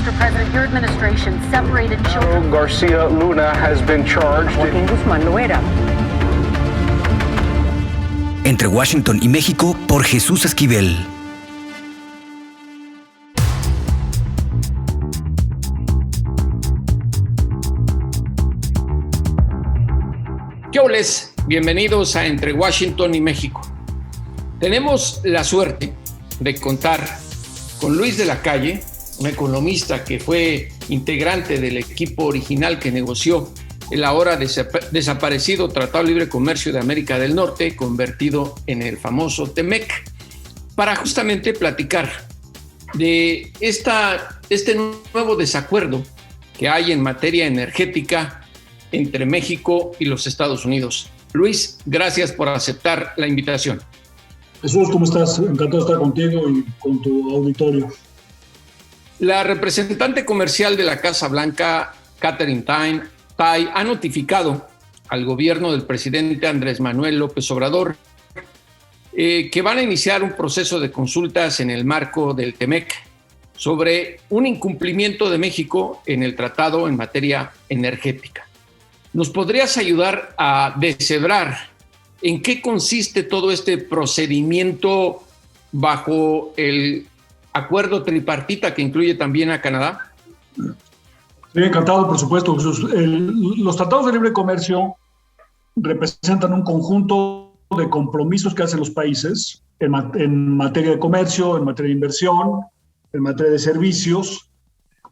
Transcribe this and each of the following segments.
Mr. President, your administration separated children. Garcia Luna has been charged. Joaquín Guzmán Loera. Entre Washington y México, por Jesús Esquivel. ¿Qué oles? Bienvenidos a Entre Washington y México. Tenemos la suerte de contar con Luis de la Calle, un economista que fue integrante del equipo original que negoció el ahora desaparecido Tratado de Libre Comercio de América del Norte, convertido en el famoso TEMEC, para justamente platicar de este nuevo desacuerdo que hay en materia energética entre México y los Estados Unidos. Luis, gracias por aceptar la invitación. Jesús, ¿cómo estás? Encantado de estar contigo y con tu auditorio. La representante comercial de la Casa Blanca, Katherine Tai, ha notificado al gobierno del presidente Andrés Manuel López Obrador que van a iniciar un proceso de consultas en el marco del TEMEC sobre un incumplimiento de México en el tratado en materia energética. ¿Nos podrías ayudar a deshebrar en qué consiste todo este procedimiento bajo el acuerdo tripartita que incluye también a Canadá? Sí, encantado, por supuesto, Jesús. Los tratados de libre comercio representan un conjunto de compromisos que hacen los países en materia de comercio, en materia de inversión, en materia de servicios,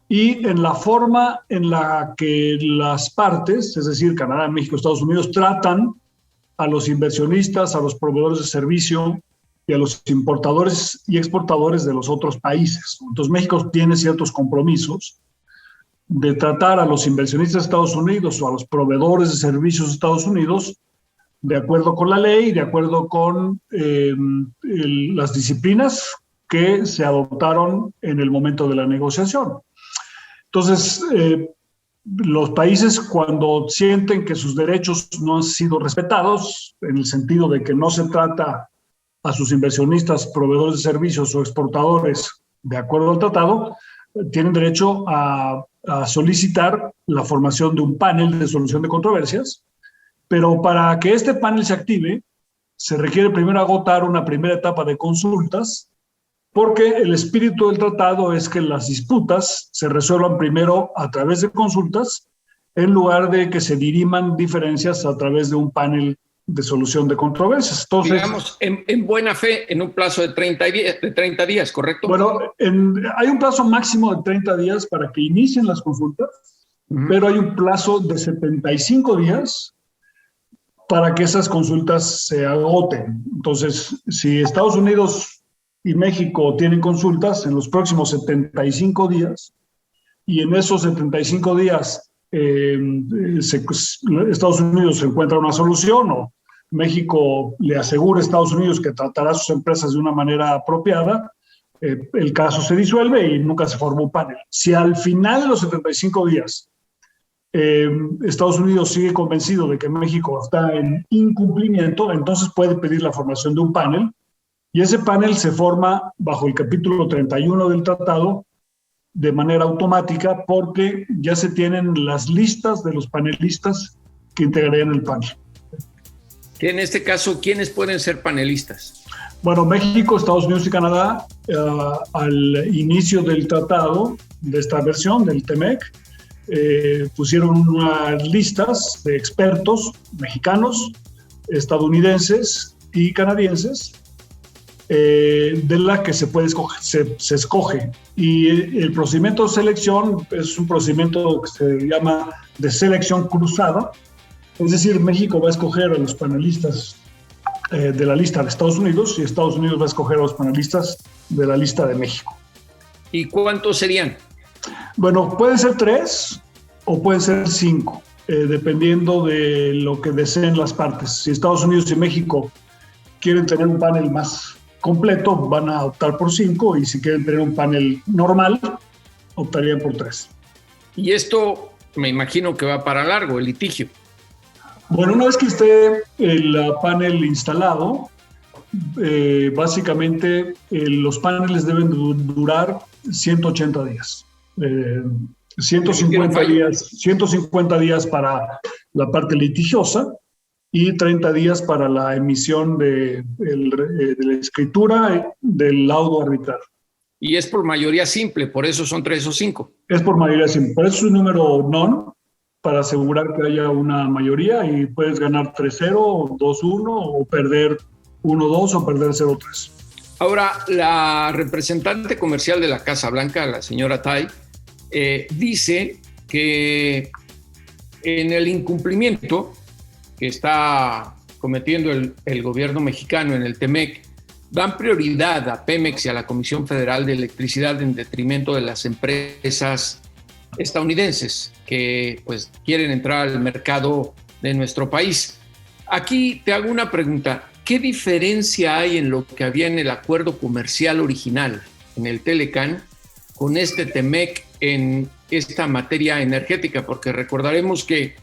y en la forma en la que las partes, es decir, Canadá, México, Estados Unidos, tratan a los inversionistas, a los proveedores de servicio y a los importadores y exportadores de los otros países. Entonces, México tiene ciertos compromisos de tratar a los inversionistas de Estados Unidos o a los proveedores de servicios de Estados Unidos de acuerdo con la ley, de acuerdo con las disciplinas que se adoptaron en el momento de la negociación. Entonces, los países, cuando sienten que sus derechos no han sido respetados, en el sentido de que no se trata a sus inversionistas, proveedores de servicios o exportadores de acuerdo al tratado, tienen derecho a solicitar la formación de un panel de solución de controversias, pero para que este panel se active, se requiere primero agotar una primera etapa de consultas, porque el espíritu del tratado es que las disputas se resuelvan primero a través de consultas, en lugar de que se diriman diferencias a través de un panel de solución de controversias. Entonces, digamos, en buena fe, en un plazo de 30 días, ¿correcto? Bueno, hay un plazo máximo de 30 días para que inicien las consultas, pero hay un plazo de 75 días para que esas consultas se agoten. Entonces, si Estados Unidos y México tienen consultas en los próximos 75 días, y en esos 75 días Estados Unidos encuentra una solución, o México le asegura a Estados Unidos que tratará a sus empresas de una manera apropiada, el caso se disuelve y nunca se forma un panel. Si al final de los 75 días Estados Unidos sigue convencido de que México está en incumplimiento, entonces puede pedir la formación de un panel, y ese panel se forma bajo el capítulo 31 del tratado de manera automática, porque ya se tienen las listas de los panelistas que integrarían el panel. Que en este caso, ¿quiénes pueden ser panelistas? Bueno, México, Estados Unidos y Canadá, al inicio del tratado, de esta versión del TEMEC, pusieron unas listas de expertos mexicanos, estadounidenses y canadienses, de la que se puede escoger, se escoge. Y el procedimiento de selección es un procedimiento que se llama de selección cruzada. Es decir, México va a escoger a los panelistas de la lista de Estados Unidos, y Estados Unidos va a escoger a los panelistas de la lista de México. ¿Y cuántos serían? Bueno, pueden ser 3 o pueden ser 5, dependiendo de lo que deseen las partes. Si Estados Unidos y México quieren tener un panel más completo, van a optar por 5, y si quieren tener un panel normal, optarían por 3. Y esto me imagino que va para largo, el litigio. Bueno, una vez que esté el panel instalado, básicamente los paneles deben durar 180 días. 150 días para la parte litigiosa y 30 días para la emisión de la escritura del laudo arbitral. Y es por mayoría simple, por eso son 3 o 5. Es por mayoría simple, por eso es un número non, para asegurar que haya una mayoría, y puedes ganar 3-0, o 2-1, o perder 1-2 o perder 0-3. Ahora, la representante comercial de la Casa Blanca, la señora Tai, dice que en el incumplimiento que está cometiendo el gobierno mexicano en el TEMEC, dan prioridad a Pemex y a la Comisión Federal de Electricidad en detrimento de las empresas estadounidenses que pues quieren entrar al mercado de nuestro país. Aquí te hago una pregunta. ¿Qué diferencia hay en lo que había en el acuerdo comercial original, en el Telecán, con este TEMEC en esta materia energética? Porque recordaremos que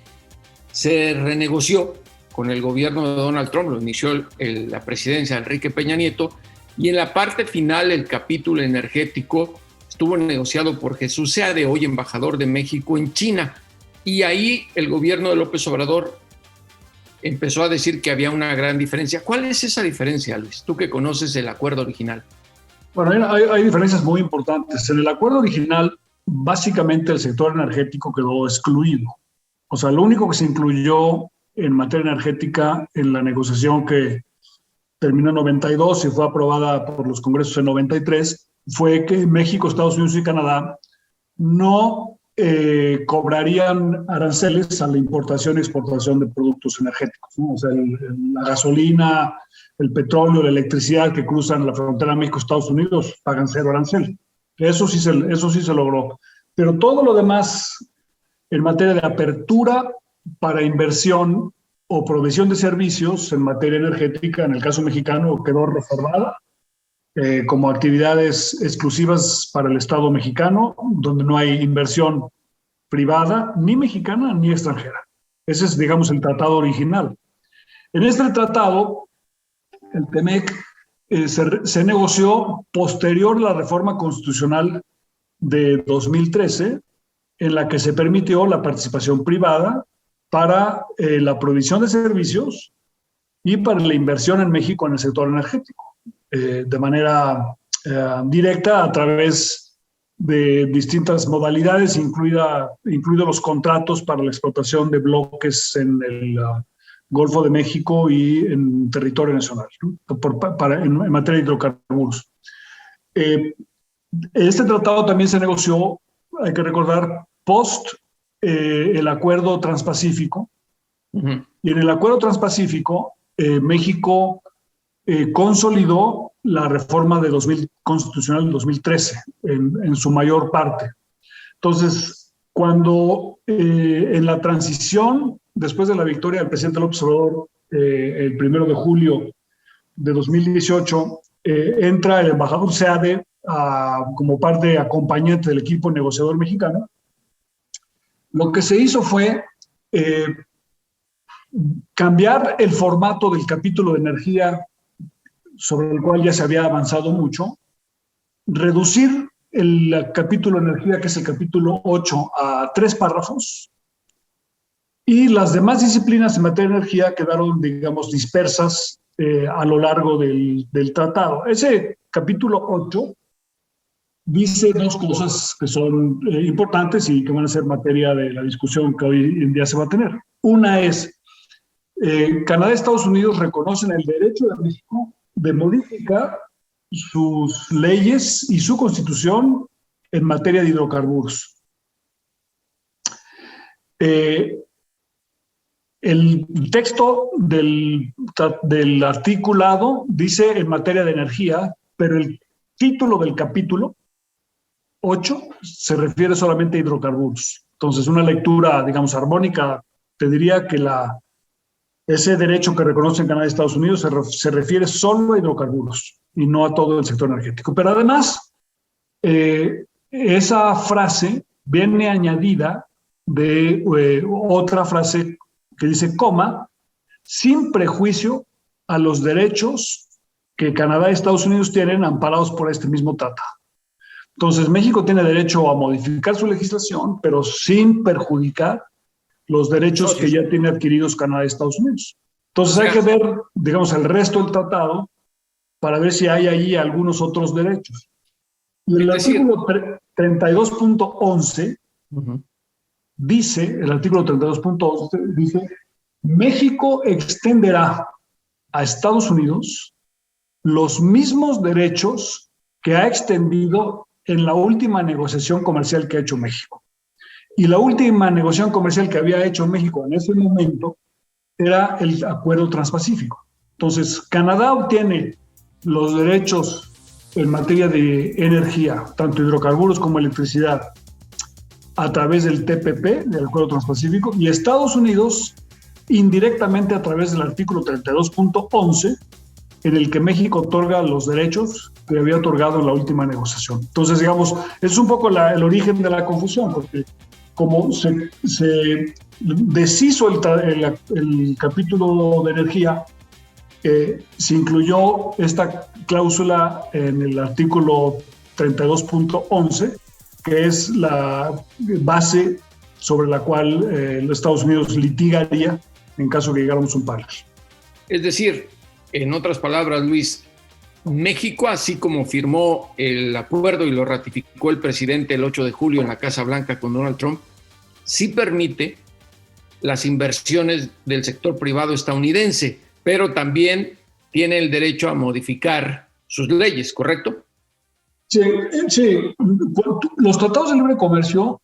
se renegoció con el gobierno de Donald Trump, lo inició la presidencia de Enrique Peña Nieto, y en la parte final el capítulo energético estuvo negociado por Jesús Seade, hoy embajador de México en China, y ahí el gobierno de López Obrador empezó a decir que había una gran diferencia. ¿Cuál es esa diferencia, Luis? Tú que conoces el acuerdo original. Bueno, hay diferencias muy importantes. En el acuerdo original, básicamente el sector energético quedó excluido. O sea, lo único que se incluyó en materia energética en la negociación que terminó en 92 y fue aprobada por los congresos en 93 fue que México, Estados Unidos y Canadá no cobrarían aranceles a la importación y exportación de productos energéticos, ¿no? O sea, la gasolina, el petróleo, la electricidad que cruzan la frontera México-Estados Unidos pagan 0 arancel. Eso sí se logró. Pero todo lo demás en materia de apertura para inversión o provisión de servicios en materia energética, en el caso mexicano, quedó reservada como actividades exclusivas para el Estado mexicano, donde no hay inversión privada, ni mexicana ni extranjera. Ese es, digamos, el tratado original. En este tratado, el TEMEC se negoció posterior a la reforma constitucional de 2013, en la que se permitió la participación privada para la provisión de servicios y para la inversión en México en el sector energético, de manera directa a través de distintas modalidades, incluidos los contratos para la explotación de bloques en el Golfo de México y en territorio nacional, ¿no? En materia de hidrocarburos. Este tratado también se negoció, hay que recordar, post el acuerdo transpacífico. Uh-huh. Y en el acuerdo transpacífico, México consolidó la reforma constitucional de 2013 en su mayor parte. Entonces, cuando en la transición, después de la victoria del presidente López Obrador, el 1 de julio de 2018, entra el embajador Seade como parte acompañante del equipo negociador mexicano. Lo que se hizo fue cambiar el formato del capítulo de energía, sobre el cual ya se había avanzado mucho, reducir el capítulo de energía, que es el capítulo 8, a 3 párrafos, y las demás disciplinas en materia de energía quedaron, digamos, dispersas a lo largo del tratado. Ese capítulo 8 dice 2 cosas que son importantes y que van a ser materia de la discusión que hoy en día se va a tener. Una es, Canadá y Estados Unidos reconocen el derecho de México de modificar sus leyes y su constitución en materia de hidrocarburos. El texto del articulado dice en materia de energía, pero el título del capítulo 8 se refiere solamente a hidrocarburos. Entonces, una lectura, digamos, armónica, te diría que ese derecho que reconocen Canadá y Estados Unidos se refiere solo a hidrocarburos y no a todo el sector energético. Pero además, esa frase viene añadida de otra frase que dice, coma, sin prejuicio a los derechos que Canadá y Estados Unidos tienen amparados por este mismo tratado. Entonces, México tiene derecho a modificar su legislación, pero sin perjudicar los derechos que ya tiene adquiridos Canadá y Estados Unidos. Entonces, hay que ver, digamos, el resto del tratado para ver si hay ahí algunos otros derechos. Y el artículo 32.11 dice, el artículo 32.11 dice, México extenderá a Estados Unidos los mismos derechos que ha extendido en la última negociación comercial que ha hecho México. Y la última negociación comercial que había hecho México en ese momento era el Acuerdo Transpacífico. Entonces, Canadá obtiene los derechos en materia de energía, tanto hidrocarburos como electricidad, a través del TPP, del Acuerdo Transpacífico, y Estados Unidos indirectamente a través del artículo 32.11, en el que México otorga los derechos que había otorgado en la última negociación. Entonces, digamos, es un poco el origen de la confusión, porque como se deshizo el capítulo de energía, se incluyó esta cláusula en el artículo 32.11, que es la base sobre la cual los Estados Unidos litigaría en caso de que llegáramos a un panel. Es decir, en otras palabras, Luis, México, así como firmó el acuerdo y lo ratificó el presidente el 8 de julio en la Casa Blanca con Donald Trump, sí permite las inversiones del sector privado estadounidense, pero también tiene el derecho a modificar sus leyes, ¿correcto? Sí. Los tratados de libre comercio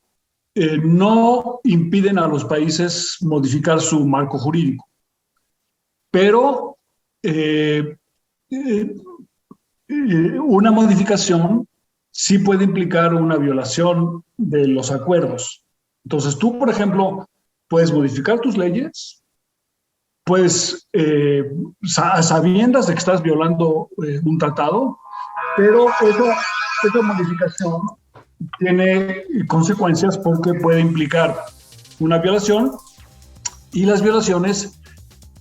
no impiden a los países modificar su marco jurídico, pero una modificación sí puede implicar una violación de los acuerdos. Entonces, tú, por ejemplo, puedes modificar tus leyes, puedes, a sabiendas de que estás violando un tratado, pero esa modificación tiene consecuencias porque puede implicar una violación, y las violaciones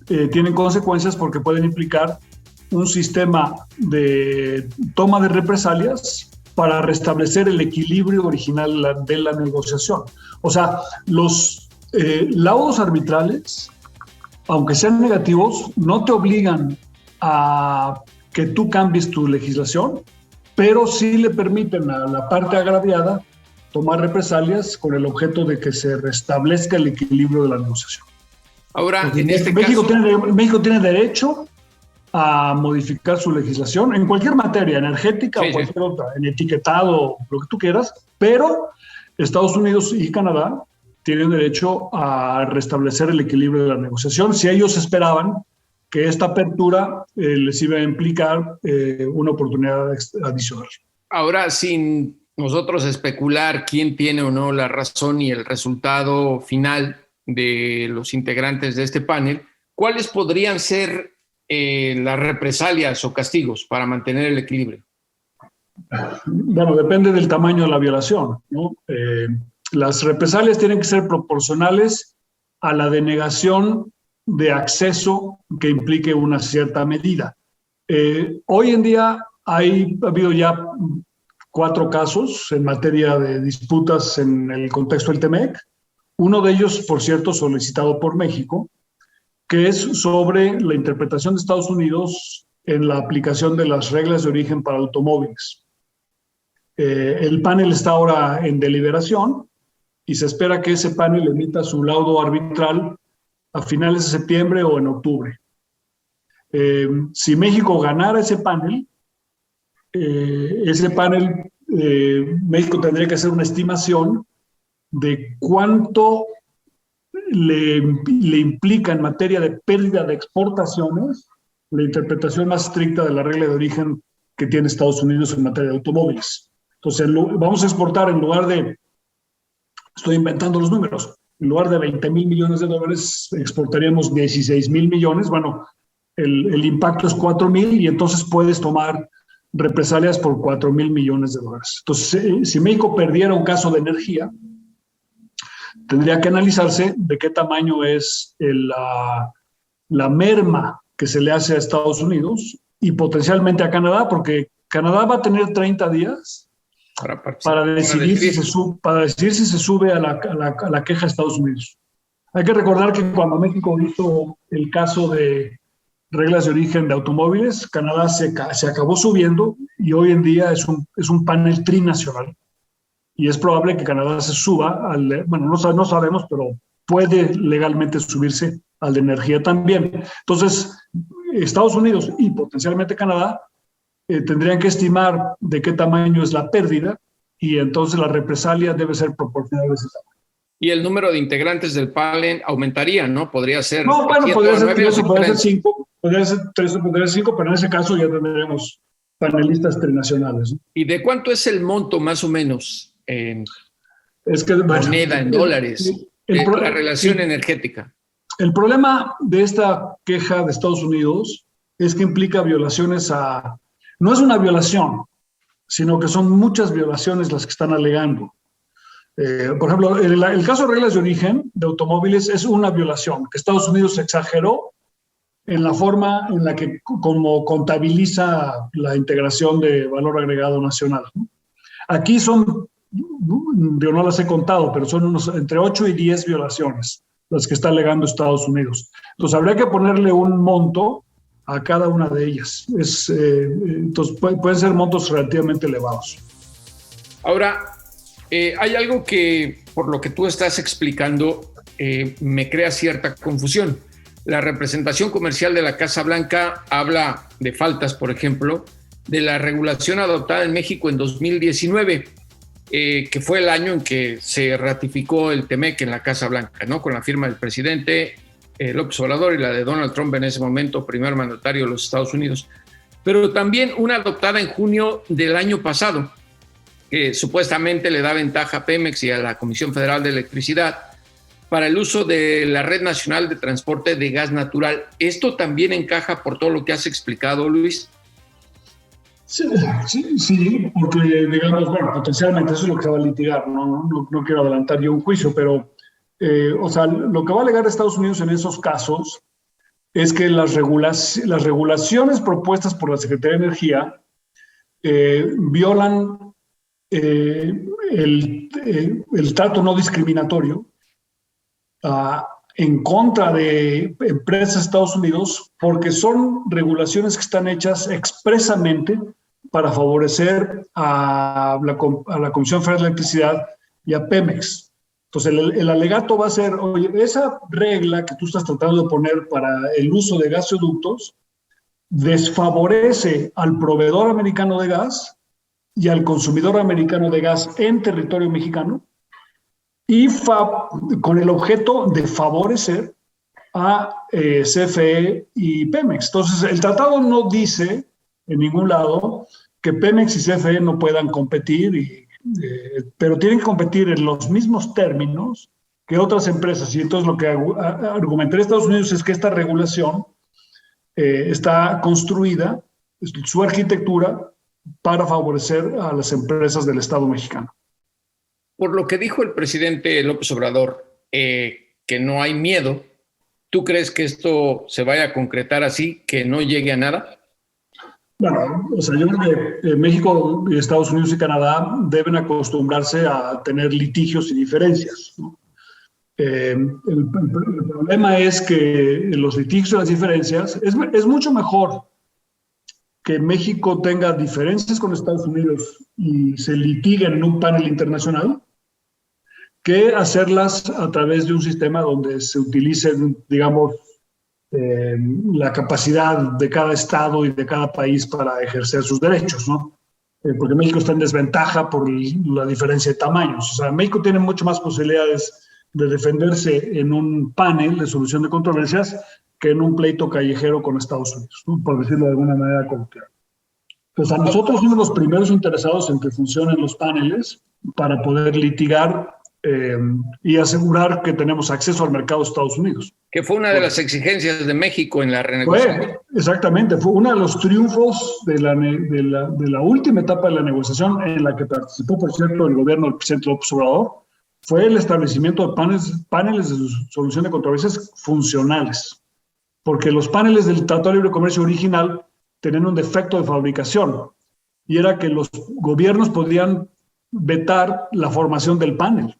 tienen consecuencias porque pueden implicar un sistema de toma de represalias para restablecer el equilibrio original de la negociación. O sea, los laudos arbitrales, aunque sean negativos, no te obligan a que tú cambies tu legislación, pero sí le permiten a la parte agraviada tomar represalias con el objeto de que se restablezca el equilibrio de la negociación. Ahora, en México tiene derecho a modificar su legislación en cualquier materia, energética o cualquier otra, en etiquetado, lo que tú quieras, pero Estados Unidos y Canadá tienen derecho a restablecer el equilibrio de la negociación si ellos esperaban que esta apertura les iba a implicar una oportunidad adicional. Ahora, sin nosotros especular quién tiene o no la razón y el resultado final de los integrantes de este panel, ¿cuáles podrían ser las represalias o castigos para mantener el equilibrio? Bueno, depende del tamaño de la violación, ¿no? Las represalias tienen que ser proporcionales a la denegación de acceso que implique una cierta medida. Hoy en día ha habido ya 4 casos en materia de disputas en el contexto del TEMEC. Uno de ellos, por cierto, solicitado por México, que es sobre la interpretación de Estados Unidos en la aplicación de las reglas de origen para automóviles. El panel está ahora en deliberación y se espera que ese panel emita su laudo arbitral a finales de septiembre o en octubre. Si México ganara ese panel, México tendría que hacer una estimación de cuánto le implica en materia de pérdida de exportaciones la interpretación más estricta de la regla de origen que tiene Estados Unidos en materia de automóviles. Entonces, vamos a exportar en lugar de, estoy inventando los números, en lugar de 20,000 millones de dólares, exportaríamos 16,000 millones. Bueno, el impacto es 4,000 y entonces puedes tomar represalias por 4,000 millones de dólares. Entonces, si México perdiera un caso de energía, tendría que analizarse de qué tamaño es la merma que se le hace a Estados Unidos y potencialmente a Canadá, porque Canadá va a tener 30 días para decidir si se sube a la queja de Estados Unidos. Hay que recordar que cuando México hizo el caso de reglas de origen de automóviles, Canadá se acabó subiendo y hoy en día es un panel trinacional. Y es probable que Canadá se suba no sabemos, pero puede legalmente subirse al de energía también. Entonces, Estados Unidos y potencialmente Canadá tendrían que estimar de qué tamaño es la pérdida y entonces la represalia debe ser proporcional a ese tamaño. Y el número de integrantes del panel aumentaría, ¿no? Podría ser... No, bueno, podría ser 3 o podría ser 5, podría ser 3 o podría ser 5, pero en ese caso ya tendremos panelistas trinacionales, ¿no? ¿Y de cuánto es el monto más o menos moneda, en dólares, la relación energética? El problema de esta queja de Estados Unidos es que implica violaciones no es una violación, sino que son muchas violaciones las que están alegando. Por ejemplo, el caso de reglas de origen de automóviles es una violación, que Estados Unidos exageró en la forma en la que como contabiliza la integración de valor agregado nacional, ¿no? Aquí yo no las he contado, pero son entre 8 y 10 violaciones las que está alegando Estados Unidos. Entonces habría que ponerle un monto a cada una de ellas. Entonces pueden ser montos relativamente elevados. Ahora, hay algo que, por lo que tú estás explicando, me crea cierta confusión. La representación comercial de la Casa Blanca habla de faltas, por ejemplo, de la regulación adoptada en México en 2019, que fue el año en que se ratificó el TEMEC en la Casa Blanca, ¿no? Con la firma del presidente López Obrador y la de Donald Trump, en ese momento primer mandatario de los Estados Unidos. Pero también una adoptada en junio del año pasado, que supuestamente le da ventaja a Pemex y a la Comisión Federal de Electricidad para el uso de la Red Nacional de Transporte de Gas Natural. ¿Esto también encaja por todo lo que has explicado, Luis? Sí, porque, digamos, bueno, potencialmente eso es lo que se va a litigar, no quiero adelantar yo un juicio, pero, lo que va a alegar Estados Unidos en esos casos es que las regulaciones propuestas por la Secretaría de Energía violan el trato no discriminatorio en contra de empresas de Estados Unidos, porque son regulaciones que están hechas expresamente para favorecer a la Comisión Federal de Electricidad y a Pemex. Entonces el alegato va a ser, oye, esa regla que tú estás tratando de poner para el uso de gasoductos desfavorece al proveedor americano de gas y al consumidor americano de gas en territorio mexicano, y con el objeto de favorecer a CFE y Pemex. Entonces, el tratado no dice en ningún lado que Pemex y CFE no puedan competir, pero tienen que competir en los mismos términos que otras empresas. Y entonces lo que argumentaría Estados Unidos es que esta regulación está construida, su arquitectura, para favorecer a las empresas del Estado mexicano. Por lo que dijo el presidente López Obrador, que no hay miedo, ¿tú crees que esto se vaya a concretar así, que no llegue a nada? Bueno, yo creo que México, Estados Unidos y Canadá deben acostumbrarse a tener litigios y diferencias, ¿no? El problema es que los litigios y las diferencias, es mucho mejor que México tenga diferencias con Estados Unidos y se litiguen en un panel internacional, que hacerlas a través de un sistema donde se utilice, digamos, la capacidad de cada estado y de cada país para ejercer sus derechos, ¿no? Porque México está en desventaja por la diferencia de tamaños. O sea, México tiene mucho más posibilidades de defenderse en un panel de solución de controversias que en un pleito callejero con Estados Unidos, ¿no? Por decirlo de alguna manera coloquial. Pues a nosotros somos los primeros interesados en que funcionen los paneles para poder litigar y asegurar que tenemos acceso al mercado de Estados Unidos. Que fue una de las exigencias de México en la renegociación. Exactamente, fue uno de los triunfos de la última etapa de la negociación, en la que participó, por cierto, el gobierno del presidente López Obrador, fue el establecimiento de paneles de solución de controversias funcionales, porque los paneles del Tratado de Libre Comercio original tenían un defecto de fabricación, y era que los gobiernos podían vetar la formación del panel.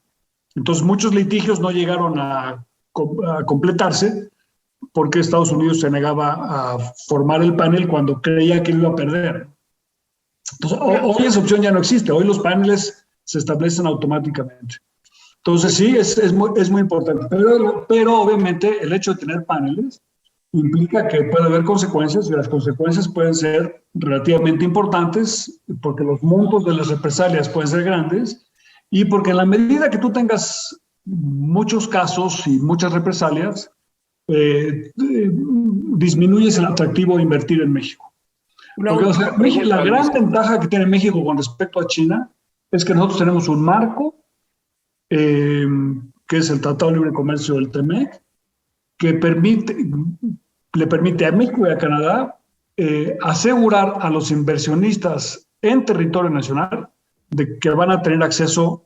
Entonces, muchos litigios no llegaron a completarse porque Estados Unidos se negaba a formar el panel cuando creía que lo iba a perder. Entonces, hoy esa opción ya no existe. Hoy los paneles se establecen automáticamente. Entonces, sí, es muy importante. Pero obviamente el hecho de tener paneles implica que puede haber consecuencias, y las consecuencias pueden ser relativamente importantes porque los montos de las represalias pueden ser grandes, y porque en la medida que tú tengas muchos casos y muchas represalias, disminuyes el atractivo de invertir en México. Porque, o sea, la gran ventaja que tiene México con respecto a China es que nosotros tenemos un marco, que es el Tratado de Libre Comercio del TEMEC, que le permite a México y a Canadá asegurar a los inversionistas en territorio nacional de que van a tener acceso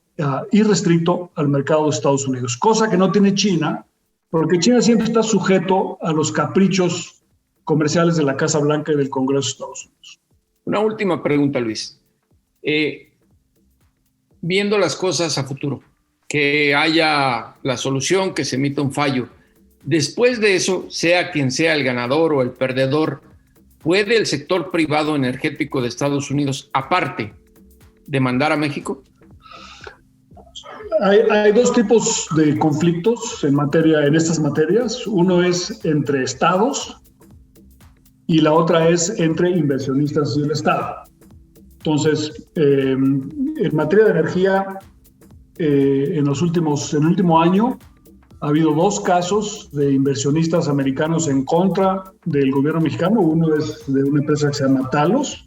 irrestricto al mercado de Estados Unidos, cosa que no tiene China, porque China siempre está sujeto a los caprichos comerciales de la Casa Blanca y del Congreso de Estados Unidos. Una última pregunta, Luis. Viendo las cosas a futuro, que haya la solución, que se emita un fallo, después de eso, sea quien sea el ganador o el perdedor, ¿puede el sector privado energético de Estados Unidos, aparte, demandar a México? Hay dos tipos de conflictos en estas materias. Uno es entre estados y la otra es entre inversionistas y el Estado. Entonces, en materia de energía, en el último año ha habido 2 casos de inversionistas americanos en contra del gobierno mexicano. Uno es de una empresa que se llama Talos.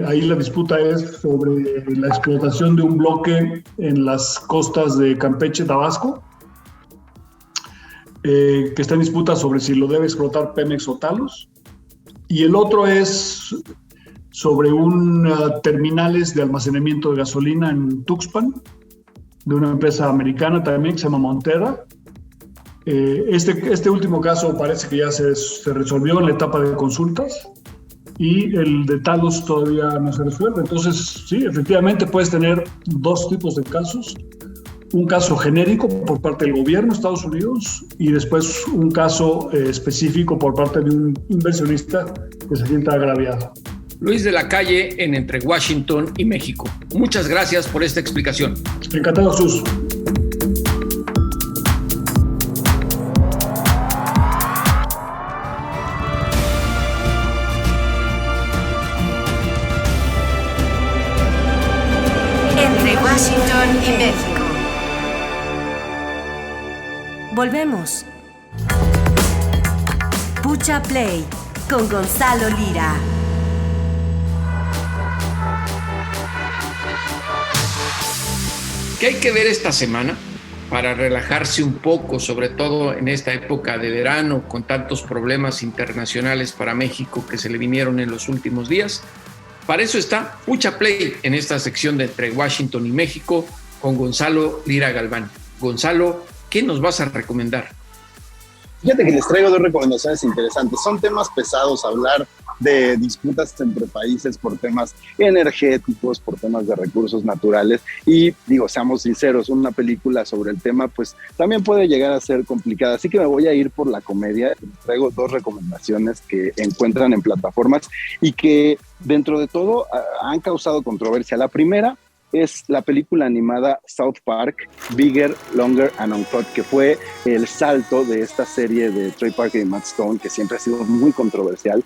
Ahí la disputa es sobre la explotación de un bloque en las costas de Campeche, Tabasco, que está en disputa sobre si lo debe explotar Pemex o Talos. Y el otro es sobre terminales de almacenamiento de gasolina en Tuxpan, de una empresa americana también que se llama Montera. Este último caso parece que ya se resolvió en la etapa de consultas, y el de Talos todavía no se resuelve. Entonces, sí, efectivamente puedes tener 2 tipos de casos. Un caso genérico por parte del gobierno de Estados Unidos y después un caso específico por parte de un inversionista que se sienta agraviado. Luis de la Calle en Entre Washington y México. Muchas gracias por esta explicación. Encantado, Jesús. Entre Washington y México. Volvemos. Pucha Play con Gonzalo Lira. ¿Qué hay que ver esta semana para relajarse un poco, sobre todo en esta época de verano con tantos problemas internacionales para México que se le vinieron en los últimos días? Para eso está Pucha Play en esta sección de Entre Washington y México con Gonzalo Lira Galván. Gonzalo, ¿qué nos vas a recomendar? Fíjate que les traigo 2 recomendaciones interesantes. Son temas pesados, hablar de disputas entre países por temas energéticos, por temas de recursos naturales. Y digo, seamos sinceros, una película sobre el tema pues también puede llegar a ser complicada. Así que me voy a ir por la comedia. Traigo 2 recomendaciones que encuentran en plataformas y que dentro de todo han causado controversia. La primera es la película animada South Park, Bigger, Longer and Uncut, que fue el salto de esta serie de Trey Parker y Matt Stone, que siempre ha sido muy controversial,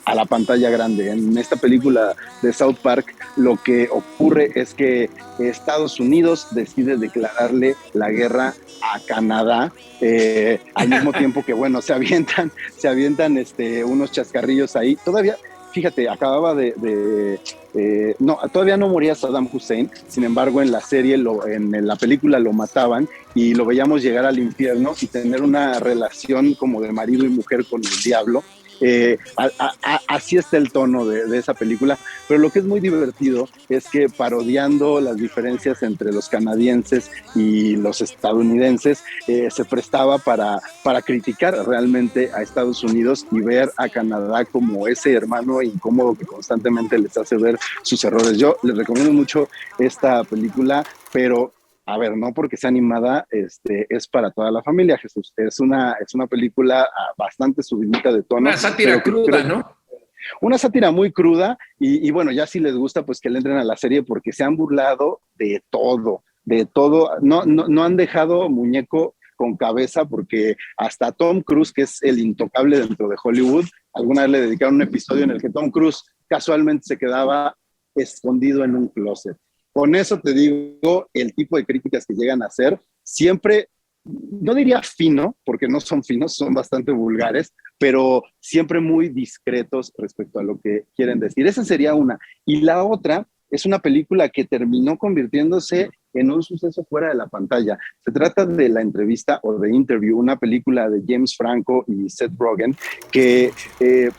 a la pantalla grande. En esta película de South Park, lo que ocurre es que Estados Unidos decide declararle la guerra a Canadá, al mismo tiempo que, bueno, se avientan unos chascarrillos ahí. Todavía, fíjate, acababa todavía no moría Saddam Hussein. Sin embargo, en la serie, en la película lo mataban y lo veíamos llegar al infierno y tener una relación como de marido y mujer con el diablo. así está el tono de esa película, pero lo que es muy divertido es que parodiando las diferencias entre los canadienses y los estadounidenses, se prestaba para criticar realmente a Estados Unidos y ver a Canadá como ese hermano incómodo que constantemente les hace ver sus errores. Yo les recomiendo mucho esta película, pero a ver, no porque sea animada, es para toda la familia, Jesús. Es una película bastante subidita de tono. Una sátira cruda, ¿no? Una sátira muy cruda y bueno, ya si les gusta, pues que le entren a la serie porque se han burlado de todo. No han dejado muñeco con cabeza porque hasta Tom Cruise, que es el intocable dentro de Hollywood, alguna vez le dedicaron un episodio en el que Tom Cruise casualmente se quedaba escondido en un closet. Con eso te digo, el tipo de críticas que llegan a hacer, siempre, no diría fino, porque no son finos, son bastante vulgares, pero siempre muy discretos respecto a lo que quieren decir. Esa sería una. Y la otra es una película que terminó convirtiéndose en un suceso fuera de la pantalla. Se trata de La Entrevista o The Interview, una película de James Franco y Seth Rogen que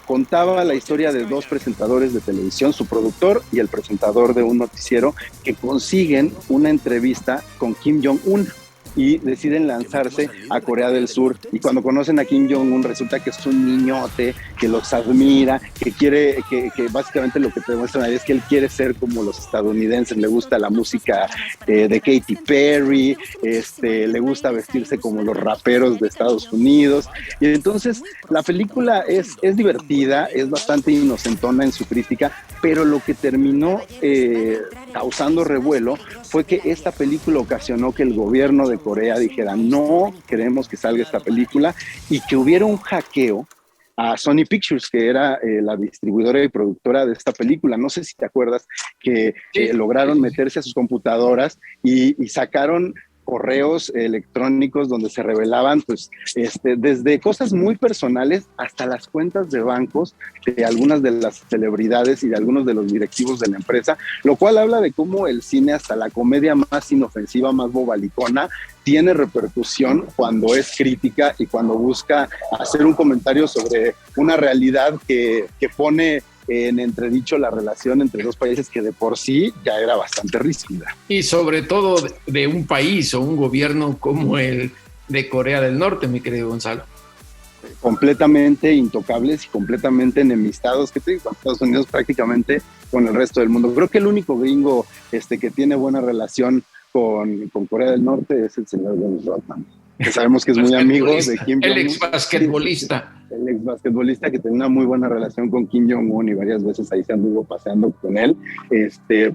contaba la historia de dos presentadores de televisión, su productor y el presentador de un noticiero, que consiguen una entrevista con Kim Jong-un y deciden lanzarse a Corea del Sur. Y cuando conocen a Kim Jong-un resulta que es un niñote, que los admira, que quiere, que básicamente lo que te demuestran ahí es que él quiere ser como los estadounidenses, le gusta la música de Katy Perry, le gusta vestirse como los raperos de Estados Unidos. Y entonces la película es divertida, es bastante inocentona en su crítica, pero lo que terminó causando revuelo fue que esta película ocasionó que el gobierno de Corea dijera no queremos que salga esta película y que hubiera un hackeo a Sony Pictures, que era la distribuidora y productora de esta película. No sé si te acuerdas que lograron meterse a sus computadoras y sacaron correos electrónicos donde se revelaban pues, desde cosas muy personales hasta las cuentas de bancos de algunas de las celebridades y de algunos de los directivos de la empresa, lo cual habla de cómo el cine, hasta la comedia más inofensiva, más bobalicona, tiene repercusión cuando es crítica y cuando busca hacer un comentario sobre una realidad que pone en entredicho la relación entre dos países que de por sí ya era bastante rígida. Y sobre todo de un país o un gobierno como el de Corea del Norte, mi querido Gonzalo. Completamente intocables y completamente enemistados, que te digo, Estados Unidos prácticamente con el resto del mundo. Creo que el único gringo que tiene buena relación con Corea del Norte es el señor Dennis Rodman, que sabemos que es muy amigo de Kim Jong-un. El ex basquetbolista. El ex basquetbolista que tenía una muy buena relación con Kim Jong-un y varias veces ahí se anduvo paseando con él.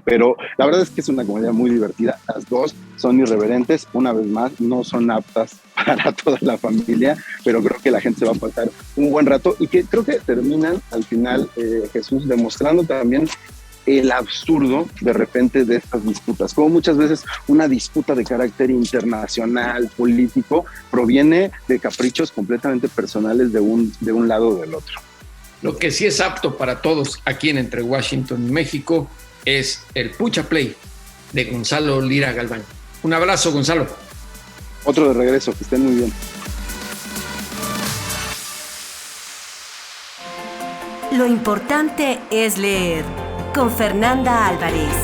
Pero la verdad es que es una comedia muy divertida. Las dos son irreverentes, una vez más, no son aptas para toda la familia, pero creo que la gente se va a pasar un buen rato y que creo que terminan al final, Jesús, demostrando también el absurdo de repente de estas disputas, como muchas veces una disputa de carácter internacional, político, proviene de caprichos completamente personales de un lado o del otro. Lo que sí es apto para todos aquí en Entre Washington y México es el Pucha Play de Gonzalo Lira Galván. Un abrazo, Gonzalo. Otro de regreso, que estén muy bien. Lo importante es leer. Con Fernanda Álvarez.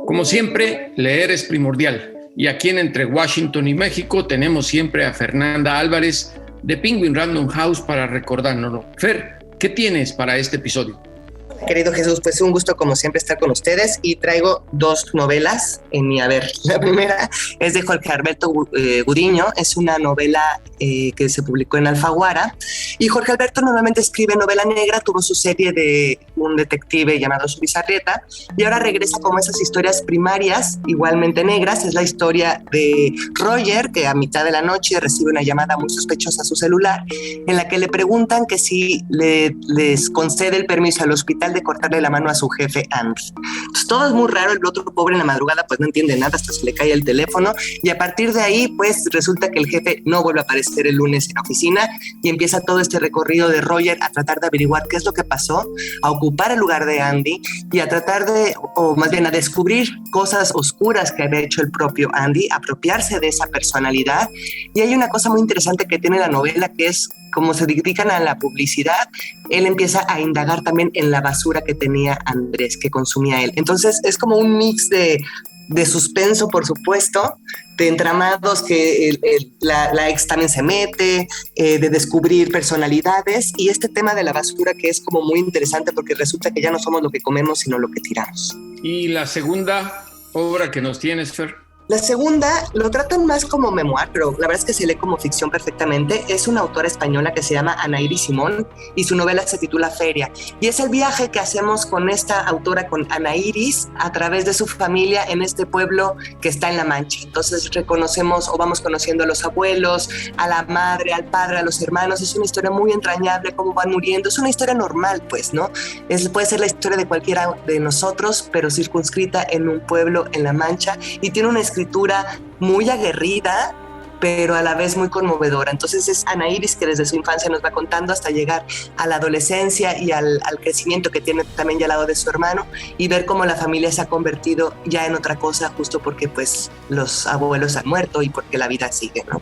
Como siempre, leer es primordial. Y aquí en Entre Washington y México tenemos siempre a Fernanda Álvarez de Penguin Random House para recordárnoslo. Fer, ¿qué tienes para este episodio? Querido Jesús, pues un gusto como siempre estar con ustedes y traigo dos novelas en mi haber. La primera es de Jorge Alberto Gudiño, es una novela que se publicó en Alfaguara y Jorge Alberto normalmente escribe novela negra, tuvo su serie de un detective llamado Subizarrieta y ahora regresa como esas historias primarias igualmente negras. Es la historia de Roger, que a mitad de la noche recibe una llamada muy sospechosa a su celular en la que le preguntan que si les concede el permiso al hospital de cortarle la mano a su jefe Andy. Entonces pues todo es muy raro, el otro pobre en la madrugada pues no entiende nada, hasta se le cae el teléfono, y a partir de ahí pues resulta que el jefe no vuelve a aparecer el lunes en la oficina y empieza todo este recorrido de Roger a tratar de averiguar qué es lo que pasó, a ocupar el lugar de Andy y a tratar de, o más bien a descubrir cosas oscuras que había hecho el propio Andy, apropiarse de esa personalidad. Y hay una cosa muy interesante que tiene la novela, que es como se dedican a la publicidad, él empieza a indagar también en la basura que tenía Andrés, que consumía él. Entonces es como un mix de suspenso, por supuesto, de entramados que la ex también se mete, de descubrir personalidades, y este tema de la basura que es como muy interesante porque resulta que ya no somos lo que comemos, sino lo que tiramos. ¿Y la segunda obra que nos tienes, Fer? La segunda lo tratan más como memoir, pero la verdad es que se lee como ficción perfectamente. Es una autora española que se llama Ana Iris Simón y su novela se titula Feria. Y es el viaje que hacemos con esta autora, con Ana Iris, a través de su familia en este pueblo que está en La Mancha. Entonces reconocemos o vamos conociendo a los abuelos, a la madre, al padre, a los hermanos. Es una historia muy entrañable, cómo van muriendo. Es una historia normal, pues, ¿no? Puede ser la historia de cualquiera de nosotros, pero circunscrita en un pueblo en La Mancha, y tiene una escritura muy aguerrida, pero a la vez muy conmovedora. Entonces es Ana Iris que desde su infancia nos va contando hasta llegar a la adolescencia y al crecimiento que tiene también ya al lado de su hermano, y ver cómo la familia se ha convertido ya en otra cosa, justo porque pues los abuelos han muerto y porque la vida sigue, ¿no?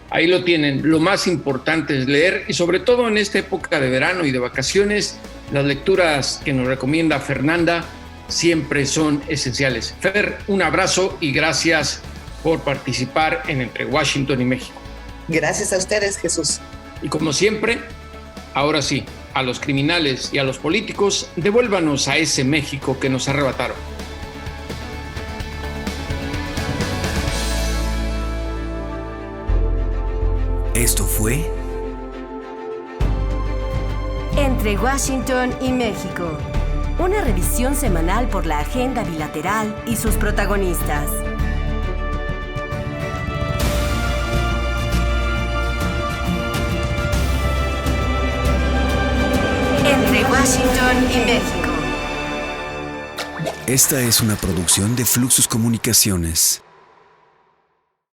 Ahí lo tienen. Lo más importante es leer, y sobre todo en esta época de verano y de vacaciones, las lecturas que nos recomienda Fernanda siempre son esenciales. Fer, un abrazo y gracias por participar en Entre Washington y México. Gracias a ustedes, Jesús. Y como siempre, ahora sí, a los criminales y a los políticos, devuélvanos a ese México que nos arrebataron. Esto fue Entre Washington y México. Una revisión semanal por la agenda bilateral y sus protagonistas. Entre Washington y México. Esta es una producción de Fluxus Comunicaciones.